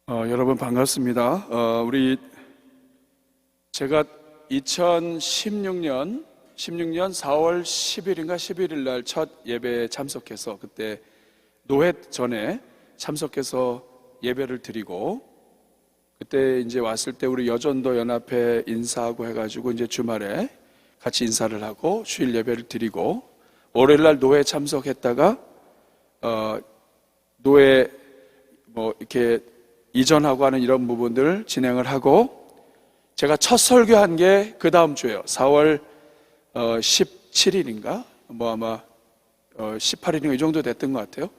여러분 반갑습니다. 제가 2016년 4월 10일인가 11일 날 첫 예배에 참석해서 그때 노회 전에 참석해서 예배를 드리고 그때 이제 왔을 때 우리 여전도 연합회 인사하고 해가지고 이제 주말에 같이 인사를 하고 주일 예배를 드리고 월요일 날 노회 참석했다가 노회 이렇게 이전하고 하는 이런 부분들을 진행을 하고 제가 첫 설교한 게 그 다음 주예요. 4월 17일인가 아마 18일인가 이 정도 됐던 것 같아요.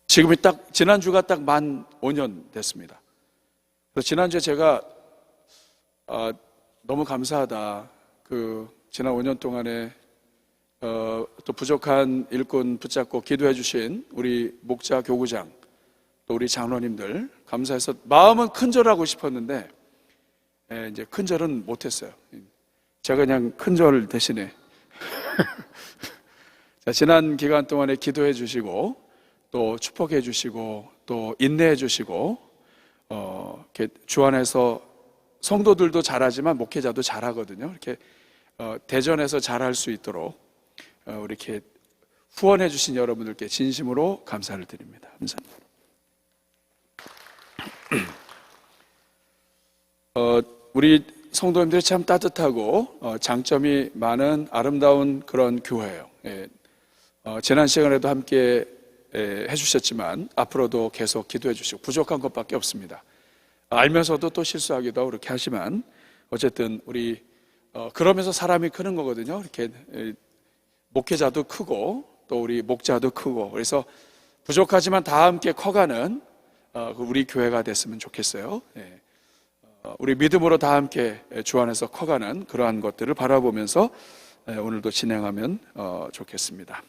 지금이 딱 지난주가 딱 만 5년 됐습니다. 그래서 지난주에 제가 너무 감사하다. 지난 5년 동안에 또 부족한 일꾼 붙잡고 기도해 주신 우리 목자, 교구장, 또 우리 장로님들 감사해서 마음은 큰절하고 싶었는데 이제 큰절은 못했어요. 제가 그냥 큰절 대신에 자, 지난 기간 동안에 기도해 주시고 또 축복해 주시고 또 인내해 주시고 이렇게 주 안에서 성도들도 잘하지만 목회자도 잘하거든요. 이렇게 대전에서 잘할 수 있도록 이렇게 후원해 주신 여러분들께 진심으로 감사를 드립니다. 감사합니다. 우리 성도님들이 참 따뜻하고 장점이 많은 아름다운 그런 교회예요. 지난 시간에도 함께 해주셨지만 앞으로도 계속 기도해 주시고 부족한 것밖에 없습니다. 알면서도 또 실수하기도 하고 그렇게 하지만 어쨌든 우리 그러면서 사람이 크는 거거든요. 이렇게 목회자도 크고 또 우리 목자도 크고 그래서 부족하지만 다 함께 커가는 우리 교회가 됐으면 좋겠어요. 우리 믿음으로 다 함께 주 안에서 커가는 그러한 것들을 바라보면서 오늘도 진행하면 좋겠습니다.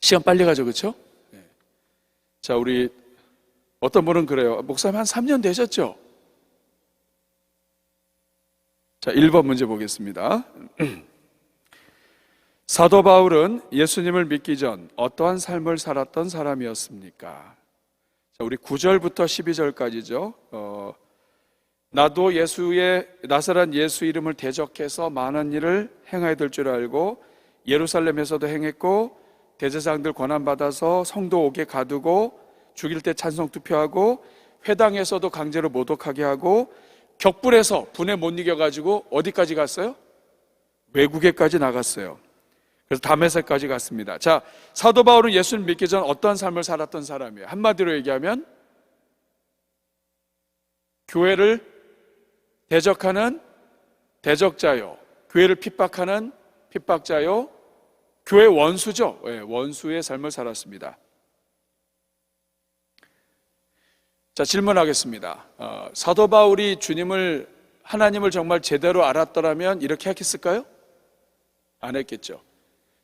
시간 빨리 가죠, 그렇죠? 자, 우리 어떤 분은 그래요. 목사님 한 3년 되셨죠? 자, 1번 문제 보겠습니다. 사도 바울은 예수님을 믿기 전 어떠한 삶을 살았던 사람이었습니까? 자, 우리 9절부터 12절까지죠. 나도 나사렛 예수 이름을 대적해서 많은 일을 행하야 될 줄 알고 예루살렘에서도 행했고 대제사장들 권한받아서 성도 옥에 가두고 죽일 때 찬성 투표하고 회당에서도 강제로 모독하게 하고 격불에서 분에 못 이겨가지고 어디까지 갔어요? 외국에까지 나갔어요. 그래서 다메섹까지 갔습니다. 자, 사도 바울은 예수를 믿기 전 어떤 삶을 살았던 사람이에요? 한마디로 얘기하면 교회를 대적하는 대적자요, 교회를 핍박하는 핍박자요, 교회 원수죠. 원수의 삶을 살았습니다. 자, 질문하겠습니다. 사도 바울이 하나님을 정말 제대로 알았더라면 이렇게 했을까요? 안 했겠죠.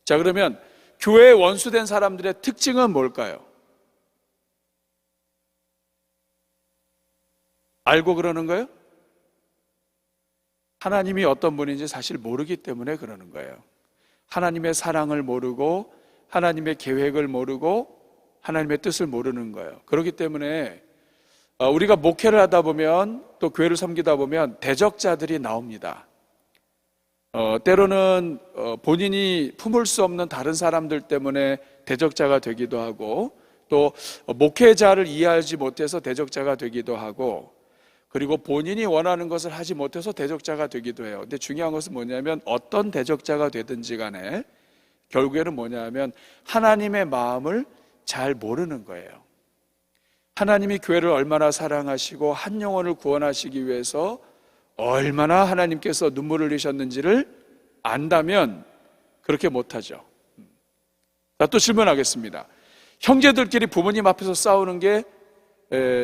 자, 그러면 교회의 원수된 사람들의 특징은 뭘까요? 알고 그러는 거예요? 하나님이 어떤 분인지 사실 모르기 때문에 그러는 거예요. 하나님의 사랑을 모르고 하나님의 계획을 모르고 하나님의 뜻을 모르는 거예요. 그렇기 때문에 우리가 목회를 하다 보면 또 교회를 섬기다 보면 대적자들이 나옵니다. 때로는 본인이 품을 수 없는 다른 사람들 때문에 대적자가 되기도 하고 또 목회자를 이해하지 못해서 대적자가 되기도 하고 그리고 본인이 원하는 것을 하지 못해서 대적자가 되기도 해요. 근데 중요한 것은 뭐냐면 어떤 대적자가 되든지 간에 결국에는 뭐냐면 하나님의 마음을 잘 모르는 거예요. 하나님이 교회를 얼마나 사랑하시고 한 영혼을 구원하시기 위해서 얼마나 하나님께서 눈물을 흘리셨는지를 안다면 그렇게 못하죠. 자, 또 질문하겠습니다. 형제들끼리 부모님 앞에서 싸우는 게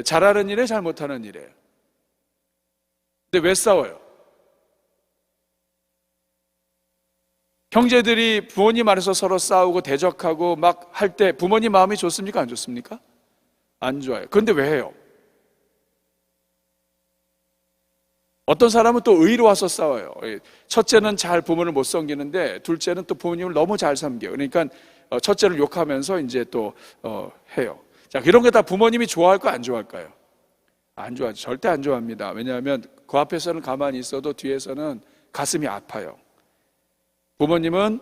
잘하는 일이에요, 잘 못하는 일이에요? 근데 왜 싸워요? 형제들이 부모님 안에서 서로 싸우고 대적하고 막 할 때 부모님 마음이 좋습니까? 안 좋습니까? 안 좋아요. 그런데 왜 해요? 어떤 사람은 또 의로 와서 싸워요. 첫째는 잘 부모를 못 섬기는데 둘째는 또 부모님을 너무 잘 섬겨요. 그러니까 첫째를 욕하면서 이제 또 해요. 자, 이런 게 다 부모님이 좋아할까 안 좋아할까요? 안 좋아하죠. 절대 안 좋아합니다. 왜냐하면 그 앞에서는 가만히 있어도 뒤에서는 가슴이 아파요. 부모님은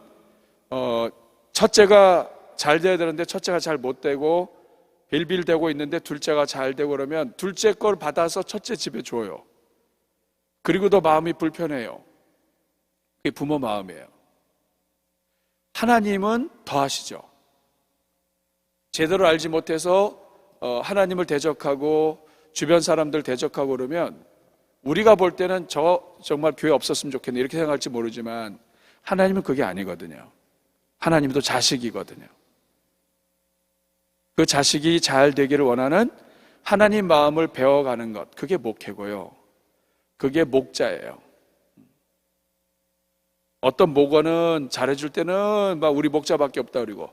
첫째가 잘 돼야 되는데 첫째가 잘 못 되고 빌빌대고 있는데 둘째가 잘 되고 그러면 둘째 걸 받아서 첫째 집에 줘요. 그리고도 마음이 불편해요. 그게 부모 마음이에요. 하나님은 더 하시죠. 제대로 알지 못해서 하나님을 대적하고 주변 사람들 대적하고 그러면 우리가 볼 때는 정말 교회 없었으면 좋겠네 이렇게 생각할지 모르지만 하나님은 그게 아니거든요. 하나님도 자식이거든요. 그 자식이 잘 되기를 원하는 하나님 마음을 배워가는 것, 그게 목회고요. 그게 목자예요. 어떤 목원은 잘해줄 때는 막 우리 목자밖에 없다 그러고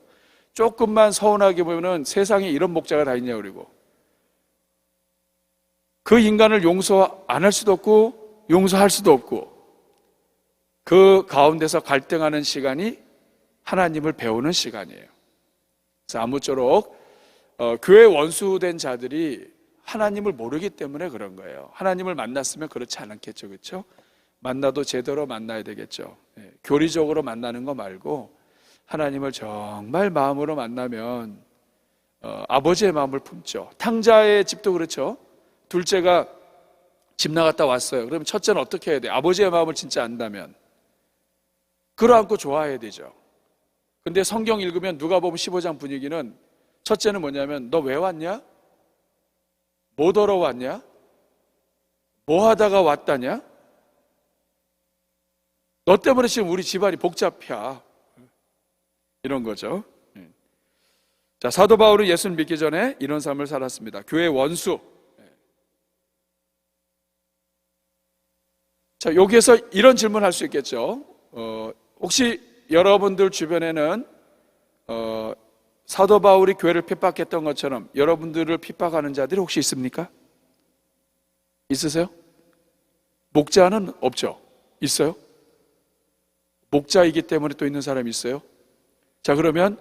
조금만 서운하게 보면은 세상에 이런 목자가 다 있냐 그러고 그 인간을 용서 안 할 수도 없고 용서할 수도 없고 그 가운데서 갈등하는 시간이 하나님을 배우는 시간이에요. 그래서 아무쪼록 교회 원수된 자들이 하나님을 모르기 때문에 그런 거예요. 하나님을 만났으면 그렇지 않았겠죠, 그렇죠? 만나도 제대로 만나야 되겠죠. 교리적으로 만나는 거 말고 하나님을 정말 마음으로 만나면 아버지의 마음을 품죠. 탕자의 집도 그렇죠. 둘째가 집 나갔다 왔어요. 그러면 첫째는 어떻게 해야 돼요? 아버지의 마음을 진짜 안다면 끌어안고 좋아해야 되죠. 근데 성경 읽으면 누가복음 15장 분위기는 첫째는 뭐냐면 너 왜 왔냐? 뭐 하러 왔냐? 뭐 하다가 왔다냐? 너 때문에 지금 우리 집안이 복잡해. 이런 거죠. 자, 사도 바울은 예수를 믿기 전에 이런 삶을 살았습니다. 교회 원수. 자, 여기에서 이런 질문을 할 수 있겠죠. 혹시 여러분들 주변에는 사도 바울이 교회를 핍박했던 것처럼 여러분들을 핍박하는 자들이 혹시 있습니까? 있으세요? 목자는 없죠? 있어요? 목자이기 때문에 또 있는 사람이 있어요? 자, 그러면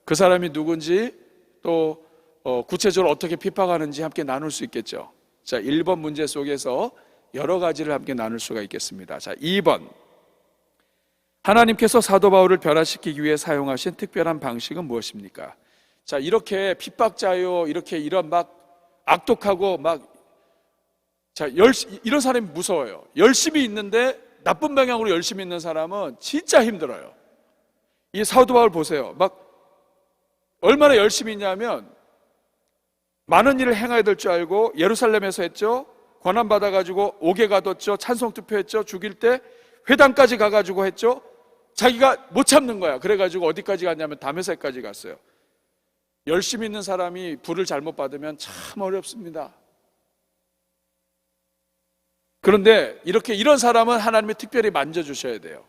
그 사람이 누군지 또 구체적으로 어떻게 핍박하는지 함께 나눌 수 있겠죠. 자, 1번 문제 속에서 여러 가지를 함께 나눌 수가 있겠습니다. 자, 2번. 하나님께서 사도 바울을 변화시키기 위해 사용하신 특별한 방식은 무엇입니까? 자, 이렇게 핍박자요, 이렇게 이런 막 악독하고 자, 이런 사람이 무서워요. 열심히 있는데 나쁜 방향으로 열심히 있는 사람은 진짜 힘들어요. 이 사도 바울 보세요. 막 얼마나 열심히 있냐면 많은 일을 행해야 될 줄 알고 예루살렘에서 했죠. 권한 받아가지고 옥에 가뒀죠. 찬송 투표했죠. 죽일 때 회당까지 가가지고 했죠. 자기가 못 참는 거야. 그래가지고 어디까지 갔냐면 다메섹까지 갔어요. 열심히 있는 사람이 불을 잘못 받으면 참 어렵습니다. 그런데 이런 사람은 하나님이 특별히 만져주셔야 돼요.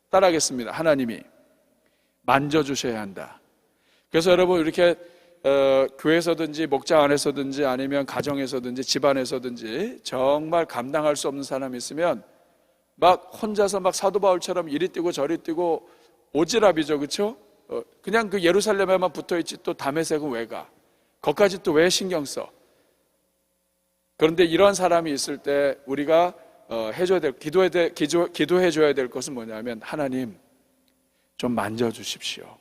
따라하겠습니다. 하나님이 만져주셔야 한다. 그래서 여러분 이렇게 교회에서든지 목장 안에서든지 아니면 가정에서든지 집안에서든지 정말 감당할 수 없는 사람이 있으면 막 혼자서 막 사도 바울처럼 이리 뛰고 저리 뛰고 오지랖이죠, 그렇죠? 그냥 그 예루살렘에만 붙어있지 또 다메섹은 왜 가? 거기까지 또 왜 신경 써? 그런데 이런 사람이 있을 때 우리가 기도해 줘야 될 것은 뭐냐면 하나님 좀 만져주십시오.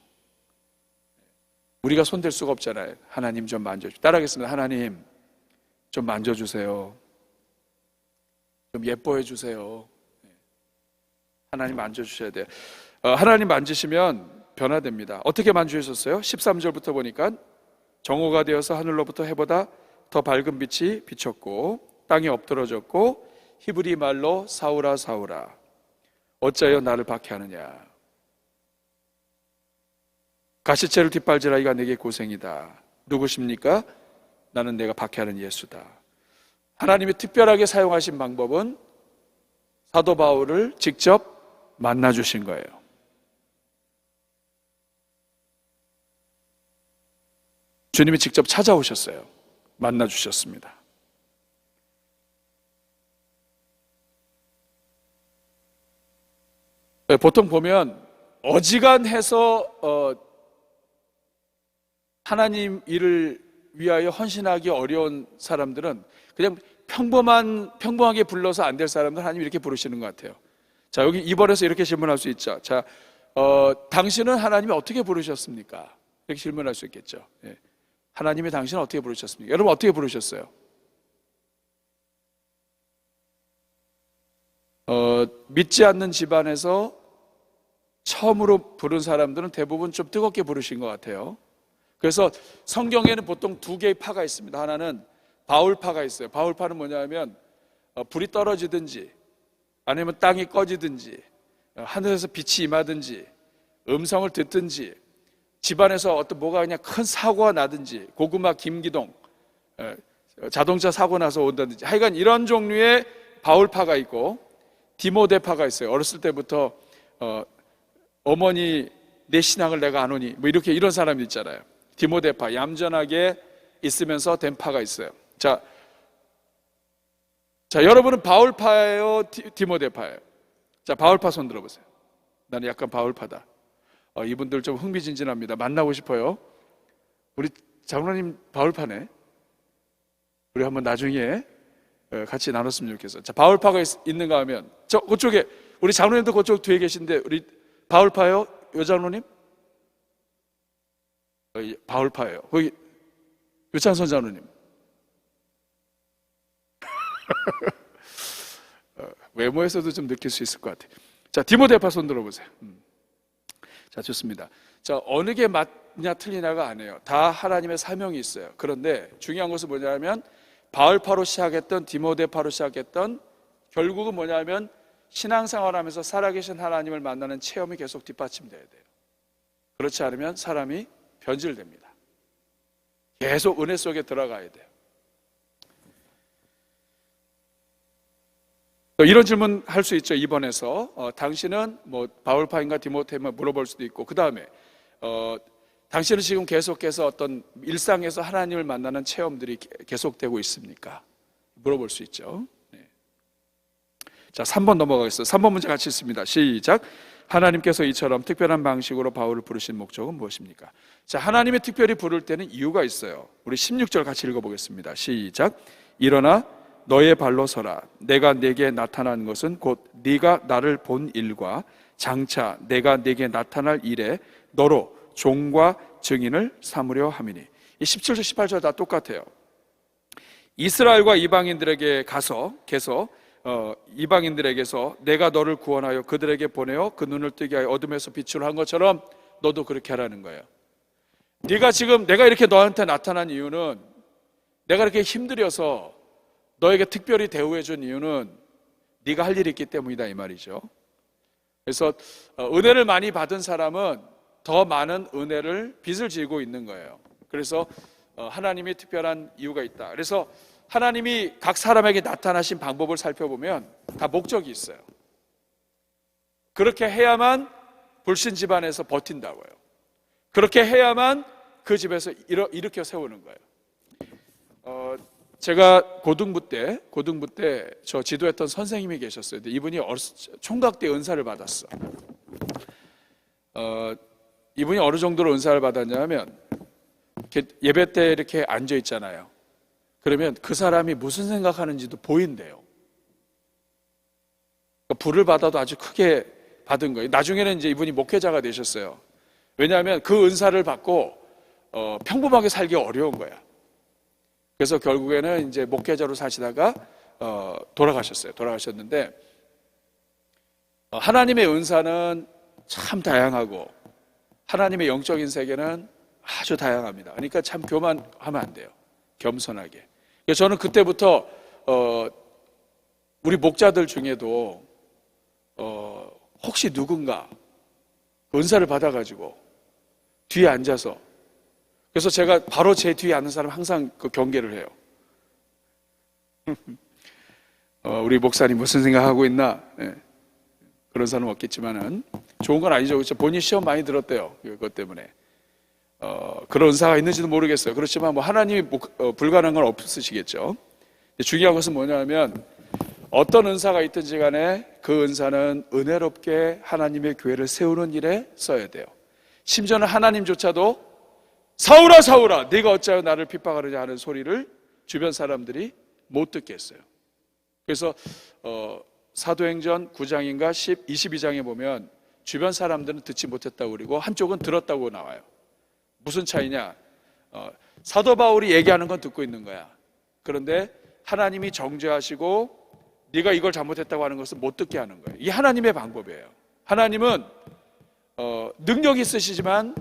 우리가 손댈 수가 없잖아요. 하나님 좀 만져주십시오. 따라하겠습니다. 하나님 좀 만져주세요. 좀 예뻐해 주세요. 하나님 만져주셔야 돼요. 하나님 만지시면 변화됩니다. 어떻게 만져주셨어요? 13절부터 보니까 정오가 되어서 하늘로부터 해보다 더 밝은 빛이 비쳤고 땅이 엎드러졌고 히브리 말로 사울아 사울아 어찌하여 나를 박해하느냐. 가시채를 뒷발질하기가 내게 고생이다. 누구십니까? 나는 내가 박해하는 예수다. 하나님이 특별하게 사용하신 방법은 사도 바울을 직접 만나주신 거예요. 주님이 직접 찾아오셨어요. 만나주셨습니다. 보통 보면 어지간해서 하나님 일을 위하여 헌신하기 어려운 사람들은 그냥 평범하게 불러서 안 될 사람들 하나님 이렇게 부르시는 것 같아요. 자, 여기 2번에서 이렇게 질문할 수 있죠. 자, 당신은 하나님이 어떻게 부르셨습니까? 이렇게 질문할 수 있겠죠. 예. 하나님이 당신은 어떻게 부르셨습니까? 여러분 어떻게 부르셨어요? 믿지 않는 집안에서 처음으로 부른 사람들은 대부분 좀 뜨겁게 부르신 것 같아요. 그래서 성경에는 보통 두 개의 파가 있습니다. 하나는 바울파가 있어요. 바울파는 뭐냐면 불이 떨어지든지 아니면 땅이 꺼지든지 하늘에서 빛이 임하든지 음성을 듣든지 집안에서 어떤 뭐가 그냥 큰 사고가 나든지 고구마 김기동 자동차 사고 나서 온다든지 하여간 이런 종류의 바울파가 있고 디모데파가 있어요. 어렸을 때부터 어머니 내 신앙을 내가 안 오니 뭐 이렇게 이런 사람이 있잖아요. 디모데파 얌전하게 있으면서 된 파가 있어요. 자, 여러분은 바울파예요? 디모데파예요? 자, 바울파 손 들어보세요. 나는 약간 바울파다. 이분들 좀 흥미진진합니다. 만나고 싶어요. 우리 장로님 바울파네. 우리 한번 나중에 같이 나눴으면 좋겠어요. 자, 바울파가 있는가 하면 그쪽에 우리 장로님도 그쪽 뒤에 계신데 우리 바울파예요? 요 장로님? 바울파예요. 거기 유창선 장로님. 외모에서도 좀 느낄 수 있을 것 같아요. 자, 디모데파 손 들어보세요. 자, 좋습니다. 자, 어느 게 맞냐 틀리냐가 아니에요. 다 하나님의 사명이 있어요. 그런데 중요한 것은 뭐냐면 바울파로 시작했던 디모데파로 시작했던 결국은 뭐냐면 신앙생활하면서 살아계신 하나님을 만나는 체험이 계속 뒷받침돼야 돼요. 그렇지 않으면 사람이 변질됩니다. 계속 은혜 속에 들어가야 돼요. 이런 질문 할 수 있죠. 2번에서 당신은 뭐 바울파인가 디모데인가 물어볼 수도 있고 그 다음에 당신은 지금 계속해서 어떤 일상에서 하나님을 만나는 체험들이 계속되고 있습니까? 물어볼 수 있죠. 네. 자, 3번 넘어가겠습니다. 3번 문제 같이 있습니다. 시작. 하나님께서 이처럼 특별한 방식으로 바울을 부르신 목적은 무엇입니까? 자, 하나님이 특별히 부를 때는 이유가 있어요. 우리 16절 같이 읽어보겠습니다. 시작. 일어나 너의 발로 서라. 내가 네게 나타난 것은 곧 네가 나를 본 일과 장차 내가 네게 나타날 일에 너로 종과 증인을 삼으려 함이니. 이 17절 18절 다 똑같아요. 이스라엘과 이방인들에게 가서 이방인들에게서 내가 너를 구원하여 그들에게 보내어 그 눈을 뜨게 하여 어둠에서 빛으로 한 것처럼 너도 그렇게 하라는 거예요. 내가 이렇게 너한테 나타난 이유는 내가 이렇게 힘들여서 너에게 특별히 대우해 준 이유는 네가 할 일이 있기 때문이다 이 말이죠. 그래서 은혜를 많이 받은 사람은 더 많은 은혜를 빚을 지고 있는 거예요. 그래서 하나님이 특별한 이유가 있다. 그래서 하나님이 각 사람에게 나타나신 방법을 살펴보면 다 목적이 있어요. 그렇게 해야만 불신 집안에서 버틴다고요. 그렇게 해야만 그 집에서 일으켜 세우는 거예요. 제가 고등부 때 저 지도했던 선생님이 계셨어요. 근데 이분이 총각 때 은사를 받았어. 이분이 어느 정도로 은사를 받았냐면 예배 때 이렇게 앉아 있잖아요. 그러면 그 사람이 무슨 생각하는지도 보인대요. 그러니까 불을 받아도 아주 크게 받은 거예요. 나중에는 이제 이분이 목회자가 되셨어요. 왜냐하면 그 은사를 받고 평범하게 살기 어려운 거야. 그래서 결국에는 이제 목회자로 사시다가 돌아가셨어요. 돌아가셨는데 하나님의 은사는 참 다양하고 하나님의 영적인 세계는 아주 다양합니다. 그러니까 참 교만하면 안 돼요. 겸손하게. 그래서 저는 그때부터 우리 목자들 중에도 혹시 누군가 은사를 받아가지고 뒤에 앉아서 그래서 제가 바로 제 뒤에 앉는 사람 항상 그 경계를 해요. 우리 목사님 무슨 생각하고 있나? 네. 그런 사람 없겠지만은 좋은 건 아니죠. 그렇죠? 본인 시험 많이 들었대요. 그것 때문에. 그런 은사가 있는지도 모르겠어요. 그렇지만 뭐 하나님이 불가능한 건 없으시겠죠. 중요한 것은 뭐냐면 어떤 은사가 있든지 간에 그 은사는 은혜롭게 하나님의 교회를 세우는 일에 써야 돼요. 심지어는 하나님조차도 사울아 사울아 네가 어찌하여 나를 핍박하느냐 하는 소리를 주변 사람들이 못 듣게 했어요. 그래서 사도행전 9장인가 22장에 보면 주변 사람들은 듣지 못했다고 그러고 한쪽은 들었다고 나와요. 무슨 차이냐? 사도 바울이 얘기하는 건 듣고 있는 거야. 그런데 하나님이 정죄하시고 네가 이걸 잘못했다고 하는 것은 못 듣게 하는 거예요. 이게 하나님의 방법이에요. 하나님은 능력이 있으시지만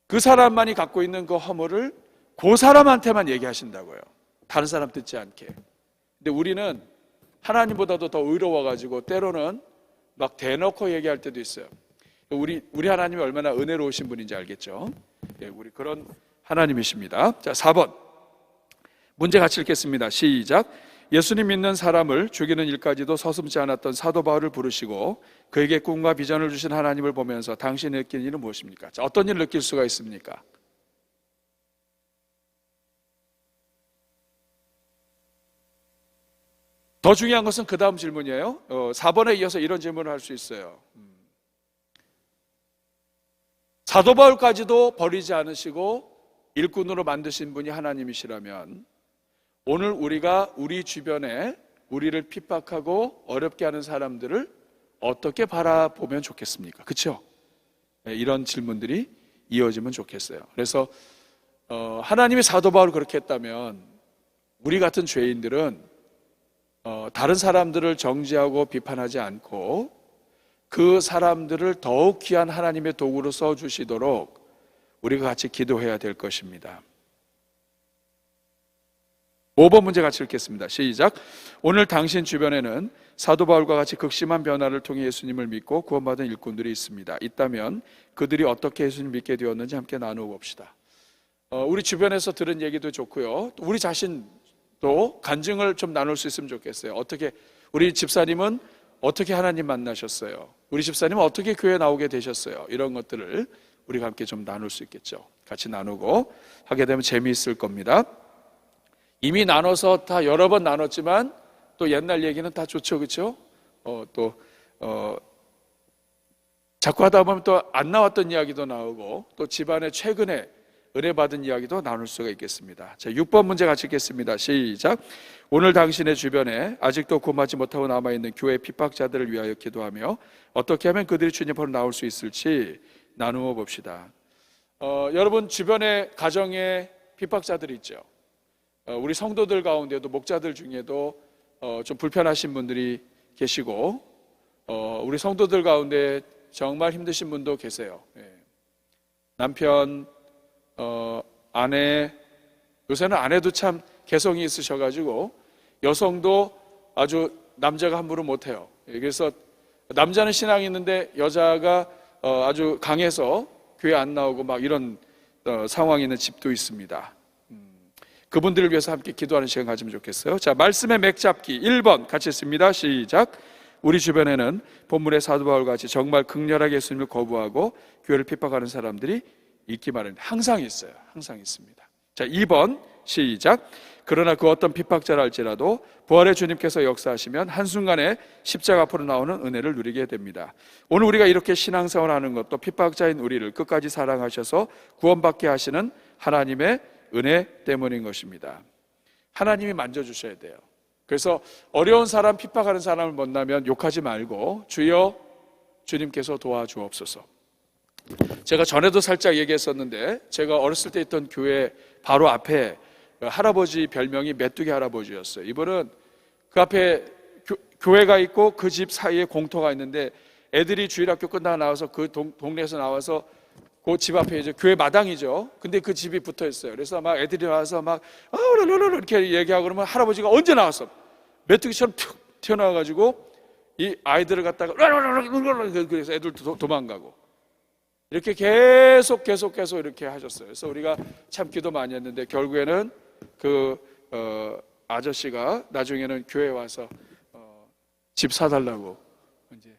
그 사람만이 갖고 있는 그 허물을 그 사람한테만 얘기하신다고요. 다른 사람 듣지 않게. 근데 우리는 하나님보다도 더 의로워가지고 때로는 막 대놓고 얘기할 때도 있어요. 우리 하나님이 얼마나 은혜로우신 분인지 알겠죠? 예, 우리 그런 하나님이십니다. 자, 4번 문제 같이 읽겠습니다. 시작. 예수님 믿는 사람을 죽이는 일까지도 서슴지 않았던 사도 바울을 부르시고 그에게 꿈과 비전을 주신 하나님을 보면서 당신이 느낀 일은 무엇입니까? 자, 어떤 일을 느낄 수가 있습니까? 더 중요한 것은 그 다음 질문이에요. 4번에 이어서 이런 질문을 할 수 있어요. 사도 바울까지도 버리지 않으시고 일꾼으로 만드신 분이 하나님이시라면 오늘 우리가 우리 주변에 우리를 핍박하고 어렵게 하는 사람들을 어떻게 바라보면 좋겠습니까? 그렇죠? 이런 질문들이 이어지면 좋겠어요. 그래서 하나님이 사도 바울을 그렇게 했다면 우리 같은 죄인들은 다른 사람들을 정죄하고 비판하지 않고 그 사람들을 더욱 귀한 하나님의 도구로 써주시도록 우리가 같이 기도해야 될 것입니다. 5번 문제 같이 읽겠습니다. 시작. 오늘 당신 주변에는 사도 바울과 같이 극심한 변화를 통해 예수님을 믿고 구원받은 일꾼들이 있습니다. 있다면 그들이 어떻게 예수님을 믿게 되었는지 함께 나누어 봅시다. 우리 주변에서 들은 얘기도 좋고요. 또 우리 자신도 간증을 좀 나눌 수 있으면 좋겠어요. 어떻게 우리 집사님은 어떻게 하나님 만나셨어요? 우리 집사님은 어떻게 교회 나오게 되셨어요? 이런 것들을 우리가 함께 좀 나눌 수 있겠죠. 같이 나누고 하게 되면 재미있을 겁니다. 이미 나눠서 다 여러 번 나눴지만 또 옛날 얘기는 다 좋죠, 그렇죠? 자꾸 하다 보면 또 안 나왔던 이야기도 나오고 또 집안에 최근에 은혜 받은 이야기도 나눌 수가 있겠습니다. 자, 6번 문제 같이 읽겠습니다. 시작. 오늘 당신의 주변에 아직도 구원받지 못하고 남아있는 교회 핍박자들을 위하여 기도하며 어떻게 하면 그들이 주님 앞으로 나올 수 있을지 나누어 봅시다. 여러분 주변에 가정에 핍박자들이 있죠. 우리 성도들 가운데도 목자들 중에도 좀 불편하신 분들이 계시고 우리 성도들 가운데 정말 힘드신 분도 계세요. 남편, 아내, 요새는 아내도 참 개성이 있으셔가지고 여성도 아주 남자가 함부로 못해요. 그래서 남자는 신앙이 있는데 여자가 아주 강해서 교회 안 나오고 막 이런 상황이 있는 집도 있습니다. 그분들을 위해서 함께 기도하는 시간 가지면 좋겠어요. 자, 말씀의 맥잡기 1번 같이 했습니다. 시작. 우리 주변에는 본문의 사도 바울과 같이 정말 극렬하게 예수님을 거부하고 교회를 핍박하는 사람들이 있기 마련입니다. 항상 있어요. 항상 있습니다. 자, 2번 시작. 그러나 그 어떤 핍박자라 할지라도 부활의 주님께서 역사하시면 한순간에 십자가 앞으로 나오는 은혜를 누리게 됩니다. 오늘 우리가 이렇게 신앙생활을 하는 것도 핍박자인 우리를 끝까지 사랑하셔서 구원받게 하시는 하나님의 은혜 때문인 것입니다. 하나님이 만져주셔야 돼요. 그래서 어려운 사람, 핍박하는 사람을 만나면 욕하지 말고 주여 주님께서 도와주옵소서. 제가 전에도 살짝 얘기했었는데 제가 어렸을 때 있던 교회 바로 앞에 할아버지 별명이 메뚜기 할아버지였어요. 이분은 그 앞에 교회가 있고 그 집 사이에 공터가 있는데 애들이 주일학교 끝나고 나와서 그 동네에서 나와서 그 집 앞에 이제 교회 마당이죠. 근데 그 집이 붙어 있어요. 그래서 막 애들이 나와서 막 이렇게 얘기하고 그러면 할아버지가 언제 나왔어? 메뚜기처럼 툭 튀어나와가지고 이 아이들을 갖다가 그래서 애들 도망가고 이렇게 계속 이렇게 하셨어요. 그래서 우리가 참 기도 많이 했는데 결국에는 그 아저씨가 나중에는 교회 와서 집 사달라고 이제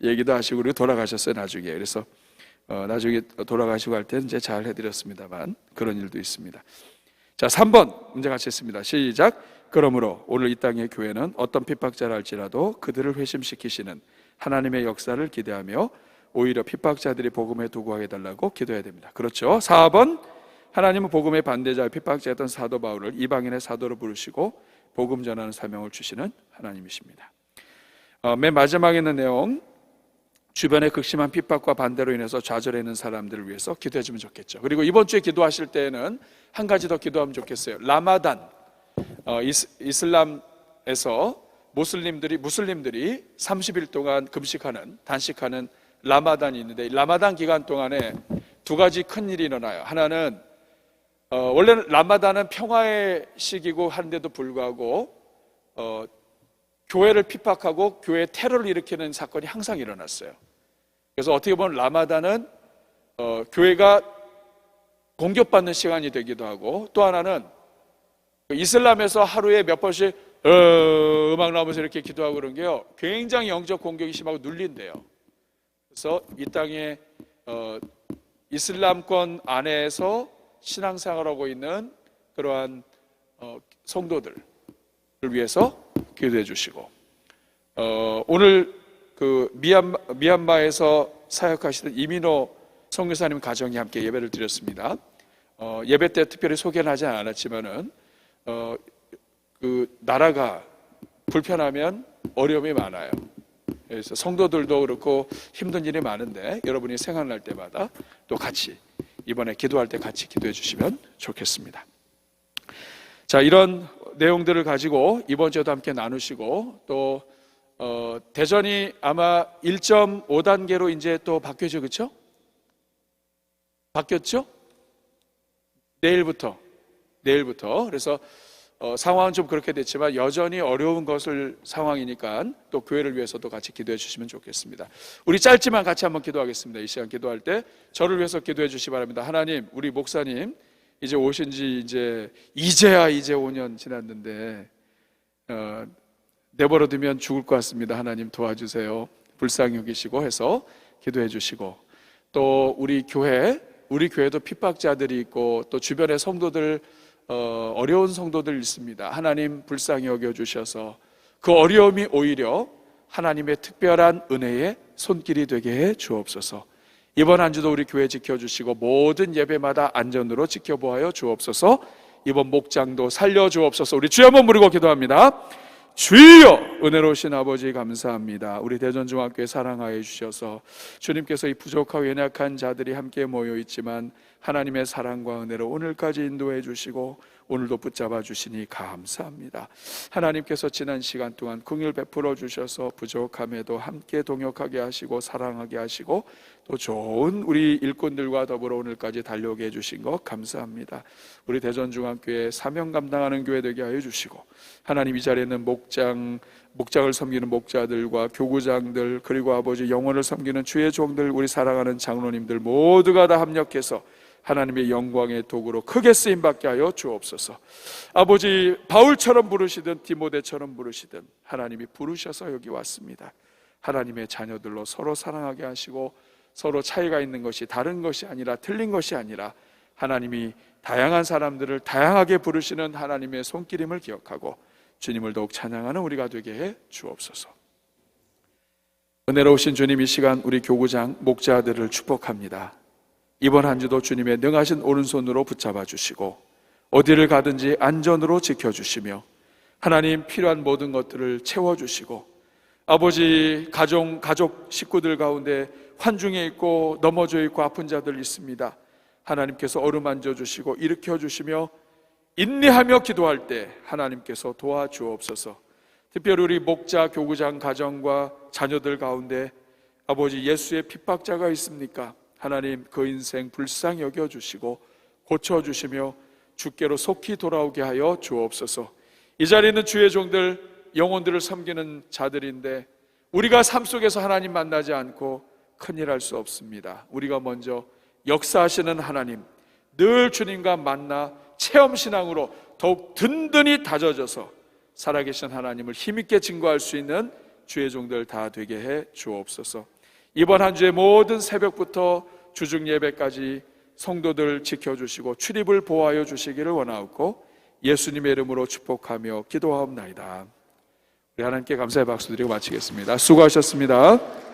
얘기도 하시고 그리고 돌아가셨어요. 나중에. 그래서 나중에 돌아가시고 할 때는 이제 잘 해드렸습니다만 그런 일도 있습니다. 자, 3번 문제 같이 했습니다. 시작. 그러므로 오늘 이 땅의 교회는 어떤 핍박자라 할지라도 그들을 회심시키시는 하나님의 역사를 기대하며 오히려 핍박자들이 복음에 도구하게 해달라고 기도해야 됩니다. 그렇죠. 4번, 하나님은 복음의 반대자 핍박자였던 사도 바울을 이방인의 사도로 부르시고 복음 전하는 사명을 주시는 하나님이십니다. 맨 마지막에 있는 내용, 주변의 극심한 핍박과 반대로 인해서 좌절해 있는 사람들을 위해서 기도해 주면 좋겠죠. 그리고 이번 주에 기도하실 때에는 한 가지 더 기도하면 좋겠어요. 라마단, 이슬람에서 무슬림들이 30일 동안 금식하는, 단식하는 라마단이 있는데, 라마단 기간 동안에 두 가지 큰 일이 일어나요. 하나는 원래는 라마단은 평화의 시기고 하는데도 불구하고 교회를 핍박하고 교회 테러를 일으키는 사건이 항상 일어났어요. 그래서 어떻게 보면 라마단은 교회가 공격받는 시간이 되기도 하고, 또 하나는 이슬람에서 하루에 몇 번씩 음악 나오면서 이렇게 기도하고 그런 게요, 굉장히 영적 공격이 심하고 눌린대요. 그래서 이 땅에 이슬람권 안에서 신앙생활하고 있는 그러한 성도들을 위해서 기도해 주시고, 오늘 그 미얀마에서 사역하시던 이민호 선교사님 가정이 함께 예배를 드렸습니다. 예배 때 특별히 소개는 하지 않았지만은 그 나라가 불편하면 어려움이 많아요. 그래서 성도들도 그렇고 힘든 일이 많은데 여러분이 생각날 때마다 또 같이 이번에 기도할 때 같이 기도해 주시면 좋겠습니다. 자, 이런 내용들을 가지고 이번 주에도 함께 나누시고, 또 대전이 아마 1.5단계로 이제 또 바뀌었죠, 그렇죠? 바뀌었죠? 내일부터. 그래서 상황은 좀 그렇게 됐지만 여전히 어려운 상황이니까 또 교회를 위해서도 같이 기도해 주시면 좋겠습니다. 우리 짧지만 같이 한번 기도하겠습니다. 이 시간 기도할 때 저를 위해서 기도해 주시기 바랍니다. 하나님, 우리 목사님 이제 오신 지 이제야 5년 지났는데 내버려 두면 죽을 것 같습니다. 하나님 도와주세요. 불쌍히 여기시고 해서 기도해 주시고, 또 우리 교회도 핍박자들이 있고 또 주변의 성도들, 어려운 성도들 있습니다. 하나님 불쌍히 여겨주셔서 그 어려움이 오히려 하나님의 특별한 은혜의 손길이 되게 해 주옵소서. 이번 한 주도 우리 교회 지켜주시고 모든 예배마다 안전으로 지켜보아요 주옵소서. 이번 목장도 살려주옵소서. 우리 주여 한번 부르고 기도합니다. 주여, 은혜로우신 아버지 감사합니다. 우리 대전중학교에 사랑하여 주셔서 주님께서 이 부족하고 연약한 자들이 함께 모여 있지만 하나님의 사랑과 은혜로 오늘까지 인도해 주시고 오늘도 붙잡아 주시니 감사합니다. 하나님께서 지난 시간 동안 긍휼 베풀어 주셔서 부족함에도 함께 동역하게 하시고 사랑하게 하시고 또 좋은 우리 일꾼들과 더불어 오늘까지 달려오게 해주신 것 감사합니다. 우리 대전중학교에 사명 감당하는 교회 되게 하여 주시고, 하나님 이 자리에 있는 목장을 섬기는 목자들과 교구장들, 그리고 아버지 영혼을 섬기는 주의 종들, 우리 사랑하는 장로님들 모두가 다 합력해서 하나님의 영광의 도구로 크게 쓰임받게 하여 주옵소서. 아버지, 바울처럼 부르시든 디모데처럼 부르시든 하나님이 부르셔서 여기 왔습니다. 하나님의 자녀들로 서로 사랑하게 하시고 서로 차이가 있는 것이 다른 것이 아니라 틀린 것이 아니라 하나님이 다양한 사람들을 다양하게 부르시는 하나님의 손길임을 기억하고 주님을 더욱 찬양하는 우리가 되게 해 주옵소서. 은혜로우신 주님, 이 시간 우리 교구장 목자들을 축복합니다. 이번 한 주도 주님의 능하신 오른손으로 붙잡아 주시고 어디를 가든지 안전으로 지켜주시며 하나님 필요한 모든 것들을 채워주시고, 아버지 가족 식구들 가운데 환중에 있고 넘어져 있고 아픈 자들 있습니다. 하나님께서 어루만져 주시고 일으켜 주시며 인내하며 기도할 때 하나님께서 도와주옵소서. 특별히 우리 목자 교구장 가정과 자녀들 가운데 아버지 예수의 핍박자가 있습니까? 하나님 그 인생 불쌍히 여겨주시고 고쳐주시며 주께로 속히 돌아오게 하여 주옵소서. 이 자리에 있는 주의 종들, 영혼들을 섬기는 자들인데 우리가 삶 속에서 하나님 만나지 않고 큰일 할 수 없습니다. 우리가 먼저 역사하시는 하나님, 늘 주님과 만나 체험신앙으로 더욱 든든히 다져져서 살아계신 하나님을 힘있게 증거할 수 있는 주의 종들 다 되게 해 주옵소서. 이번 한 주의 모든 새벽부터 주중 예배까지 성도들 지켜주시고 출입을 보호하여 주시기를 원하옵고 예수님의 이름으로 축복하며 기도하옵나이다. 우리 하나님께 감사의 박수 드리고 마치겠습니다. 수고하셨습니다.